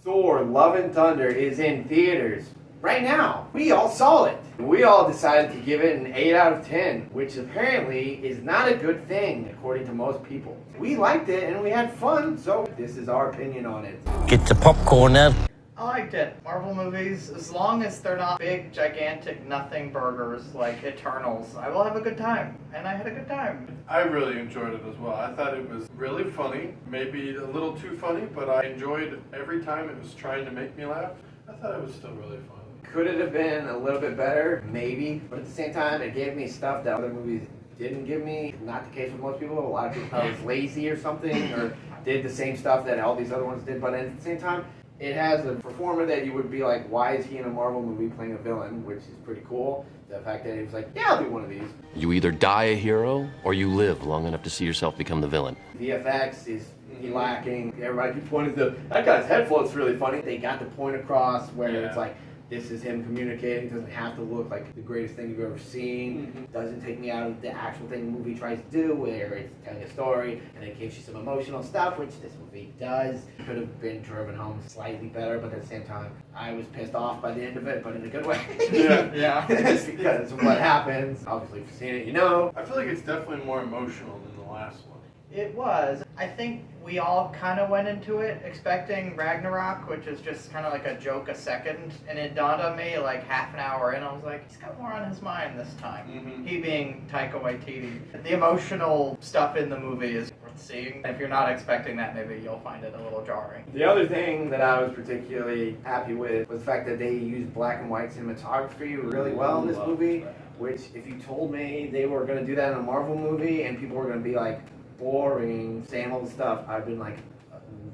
Thor Love and Thunder is in theaters right now. We all saw it. We all decided to give it an 8 out of 10, which apparently is not a good thing according to most people. We liked it and we had fun, so this is our opinion on it. Get the popcorn out. I liked it. Marvel movies, as long as they're not big, gigantic, nothing burgers like Eternals, I will have a good time. And I had a good time. I really enjoyed it as well. I thought it was really funny, maybe a little too funny, but I enjoyed every time it was trying to make me laugh. I thought it was still really fun. Could it have been a little bit better? Maybe. But at the same time, it gave me stuff that other movies didn't give me. Not the case with most people. A lot of people thought it was lazy or something, or did the same stuff that all these other ones did. But at the same time, it has a performer that you would be like, why is he in a Marvel movie playing a villain? Which is pretty cool. The fact that he was like, yeah, I'll do one of these. You either die a hero, or you live long enough to see yourself become the villain. VFX is lacking. Everybody keeps pointing to, that guy's head float's really funny. They got the point across where it's like, this is him communicating. It doesn't have to look like the greatest thing you've ever seen. Doesn't take me out of the actual thing the movie tries to do, where it's telling a story and it gives you some emotional stuff, which this movie does. Could have been driven home slightly better, but at the same time, I was pissed off by the end of it, but in a good way. Yeah. Just because of what happens. Obviously, if you've seen it, you know. I feel like it's definitely more emotional than the last one. It was. I think we all kind of went into it expecting Ragnarok, which is just kind of like a joke a second, and it dawned on me like half an hour in, I was like, he's got more on his mind this time. He being Taika Waititi. The emotional stuff in the movie is worth seeing. If you're not expecting that, maybe you'll find it a little jarring. The other thing that I was particularly happy with was the fact that they used black and white cinematography really well in this movie, which if you told me they were going to do that in a Marvel movie and people were going to be like, boring, same old stuff, I've been like,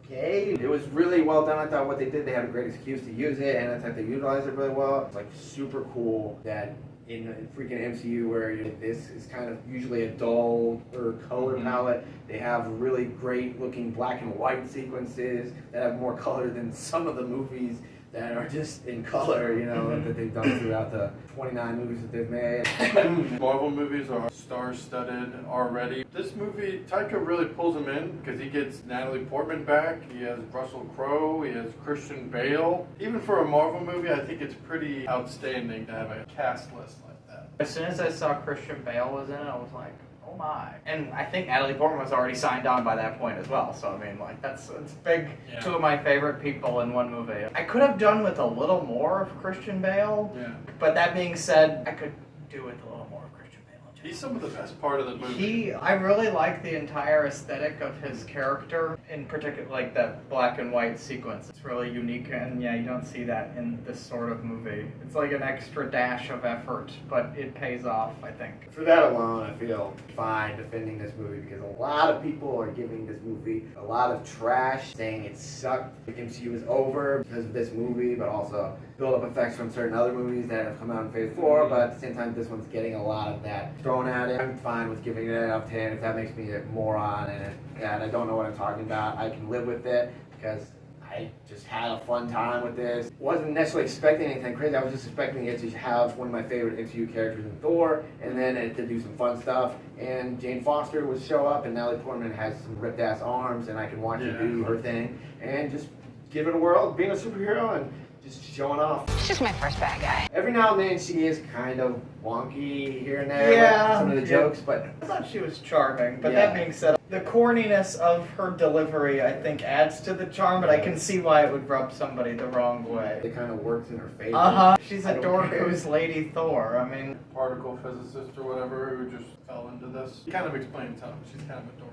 okay. It was really well done. I thought what they did, they had a great excuse to use it, and I thought they utilized it really well. It's like super cool that in the freaking MCU where this is kind of usually a dull or color palette, they have really great looking black and white sequences that have more color than some of the movies that are just in color, you know, that they've done throughout the 29 movies that they've made. Marvel movies are star-studded already. This movie, Taika really pulls him in because he gets Natalie Portman back, he has Russell Crowe, he has Christian Bale. Even for a Marvel movie, I think it's pretty outstanding to have a cast list like that. As soon as I saw Christian Bale was in it, I was like, oh my. And I think Natalie Portman was already signed on by that point as well. So, I mean, like, it's big. Yeah. Two of my favorite people in one movie. I could have done with a little more of Christian Bale. Yeah. But that being said, I could do with a little more of Christian Bale. He's some of the best part of the movie. I really like the entire aesthetic of his character, in particular, like that black and white sequence. It's really unique, and yeah, you don't see that in this sort of movie. It's like an extra dash of effort, but it pays off, I think. For that alone, I feel fine defending this movie because a lot of people are giving this movie a lot of trash, saying it sucked. The MCU is over because of this movie, but also build-up effects from certain other movies that have come out in Phase 4, but at the same time, this one's getting a lot of that thrown at it. I'm fine with giving it an 8 out of 10 if that makes me a moron and I don't know what I'm talking about. I can live with it because I just had a fun time with this. Wasn't necessarily expecting anything crazy. I was just expecting it to have one of my favorite MCU characters in Thor, and then it to do some fun stuff. And Jane Foster would show up, and Natalie Portman has some ripped-ass arms, and I can watch her do her thing, and just give it a whirl, being a superhero, and just showing off. She's just my first bad guy. Every now and then she is kind of wonky here and there with some of the jokes, but I thought she was charming. But that being said, the corniness of her delivery, I think, adds to the charm, but I can see why it would rub somebody the wrong way. It kind of works in her favor. She's a dork who's Lady Thor. I mean, particle physicist or whatever who just fell into this. He kind of explains how she's kind of a dork.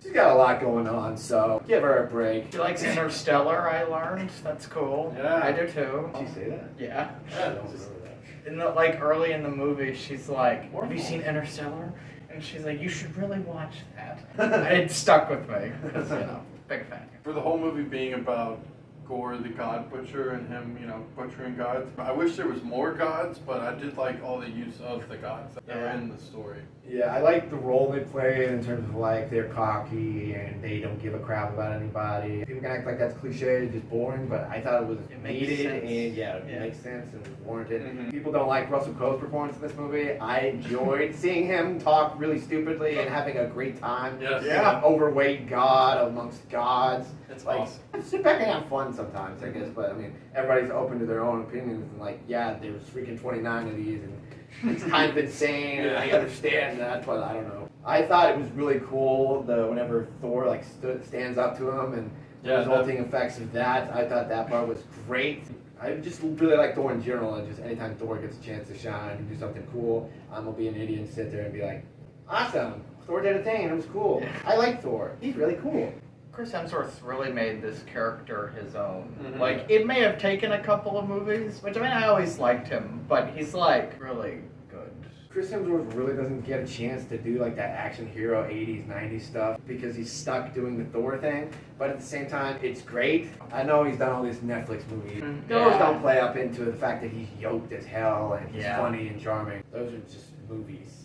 She's got a lot going on, so give her a break. She likes Interstellar, I learned. That's cool. Yeah. I do too. Did she say that? Yeah. Yeah, I don't remember that. In the, like, early in the movie, she's like, have you seen Interstellar? And she's like, you should really watch that. And it stuck with me, because, you know, big fan. For the whole movie being about Gore the God Butcher and him, you know, butchering gods. I wish there was more gods, but I did like all the use of the gods that were in the story. Yeah, I like the role they play in terms of like they're cocky and they don't give a crap about anybody. People can act like that's cliche, just boring, but I thought it was needed and it makes sense and warranted. People don't like Russell Crowe's performance in this movie. I enjoyed seeing him talk really stupidly and having a great time. Yes. Yeah, overweight god amongst gods. It's like, awesome. sit back and have fun sometimes, I guess. But I mean, everybody's open to their own opinions. And like, yeah, there's freaking 29 of these, and it's kind of insane. And I understand that, but I don't know. I thought it was really cool whenever Thor like stands up to him and the resulting effects of that. I thought that part was great. I just really like Thor in general, and just anytime Thor gets a chance to shine and do something cool, I'm gonna be an idiot and sit there and be like, awesome, Thor did a thing and it was cool. Yeah. I like Thor. He's really cool. Chris Hemsworth really made this character his own. Like, it may have taken a couple of movies, which I mean, I always liked him, but he's like really good. Chris Hemsworth really doesn't get a chance to do like that action hero 80s, 90s stuff because he's stuck doing the Thor thing. But at the same time, it's great. I know he's done all these Netflix movies. Those don't play up into the fact that he's yoked as hell and he's funny and charming. Those are just movies.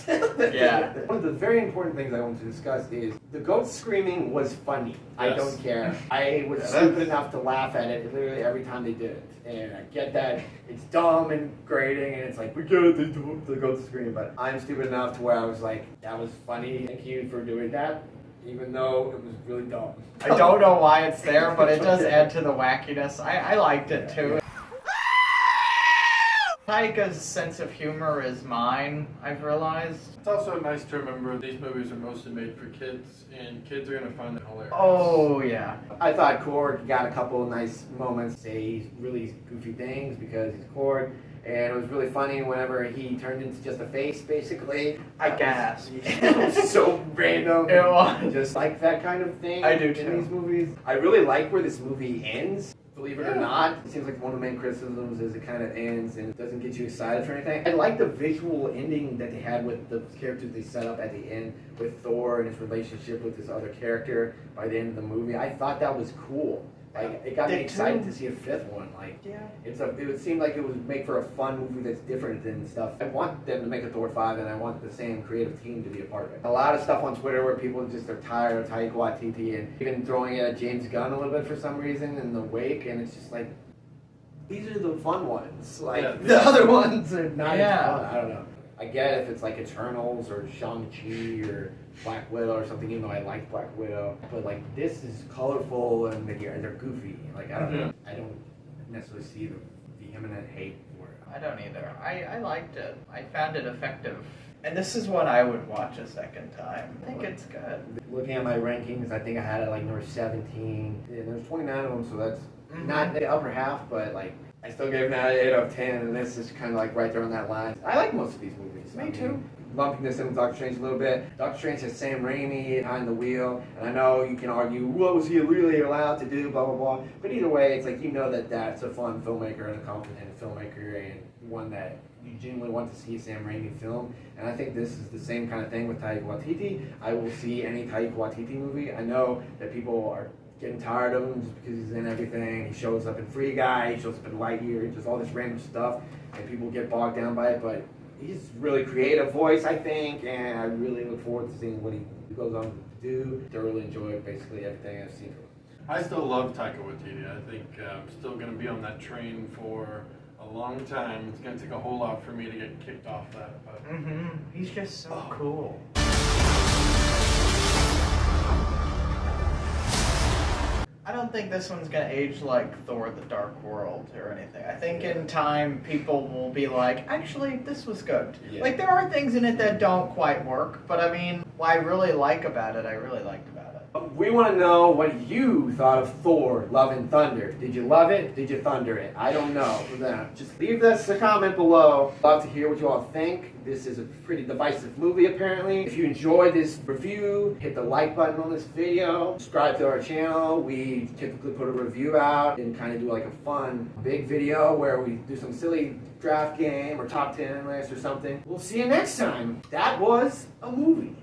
Yeah. One of the very important things I want to discuss is the goat screaming was funny. I don't care. I was stupid enough to laugh at it literally every time they did it. And I get that it's dumb and grating and it's like, we get it, they do the goat scream. But I'm stupid enough to where I was like, that was funny. Thank you for doing that. Even though it was really dumb. I don't know why it's there, but it does add to the wackiness. I liked it too. Taika's sense of humor is mine, I've realized. It's also nice to remember these movies are mostly made for kids, and kids are going to find them hilarious. Oh, yeah. I thought Korg got a couple of nice moments, say really goofy things because he's Korg, and it was really funny whenever he turned into just a face, basically. I gasped. It was so random. It was. Just like that kind of thing I do in too. these movies. I really like where this movie ends. Believe it or not, it seems like one of the main criticisms is it kind of ends and it doesn't get you excited for anything. I like the visual ending that they had with the characters they set up at the end with Thor and his relationship with this other character by the end of the movie. I thought that was cool. Like, it got me excited to see a fifth one. Like, it would seem like it would make for a fun movie that's different than stuff. I want them to make a Thor 5, and I want the same creative team to be a part of it. A lot of stuff on Twitter where people just are tired of Taika Waititi and even throwing it at James Gunn a little bit for some reason in the wake, and it's just like, these are the fun ones. Like, the other ones are not as fun. I don't know. I get if it's like Eternals or Shang-Chi or Black Widow or something, even though I like Black Widow. But like, this is colorful and they're goofy. Like, I don't know. I don't necessarily see the vehement hate for it. I don't either. I liked it. I found it effective. And this is what I would watch a second time. I think it's good. Looking at my rankings, I think I had it like number 17. Yeah, there's 29 of them, so that's not the upper half, but like, I still gave it an 8 out of 10, and this is kind of like right there on that line. I like most of these movies. Me too. Lumping this in with Doctor Strange a little bit. Doctor Strange has Sam Raimi behind the wheel, and I know you can argue, what was he really allowed to do, blah, blah, blah. But either way, it's like, you know that that's a fun filmmaker and a competent filmmaker, and one that you genuinely want to see Sam Raimi film. And I think this is the same kind of thing with Taika Waititi. I will see any Taika Waititi movie. I know that people are getting tired of him just because he's in everything. He shows up in Free Guy, he shows up in Lightyear, he does all this random stuff, and people get bogged down by it, but he's really creative voice, I think, and I really look forward to seeing what he goes on to do. Thoroughly enjoy basically everything I've seen from him. I still love Taika Waititi. I think I'm still going to be on that train for a long time. It's going to take a whole lot for me to get kicked off that. But He's just so cool. I don't think this one's gonna age like Thor: The Dark World or anything. I think in time people will be like, actually, this was good. Yeah. Like, there are things in it that don't quite work, but I mean, what I really like about it, I really liked about it. We want to know what you thought of Thor Love and Thunder. Did you love it? Did you thunder it? I don't know. Just leave us a comment below. Love to hear what you all think. This is a pretty divisive movie, apparently. If you enjoyed this review, hit the like button on this video. Subscribe to our channel. We typically put a review out and kind of do like a fun big video where we do some silly draft game or top 10 list or something. We'll see you next time. That was a movie.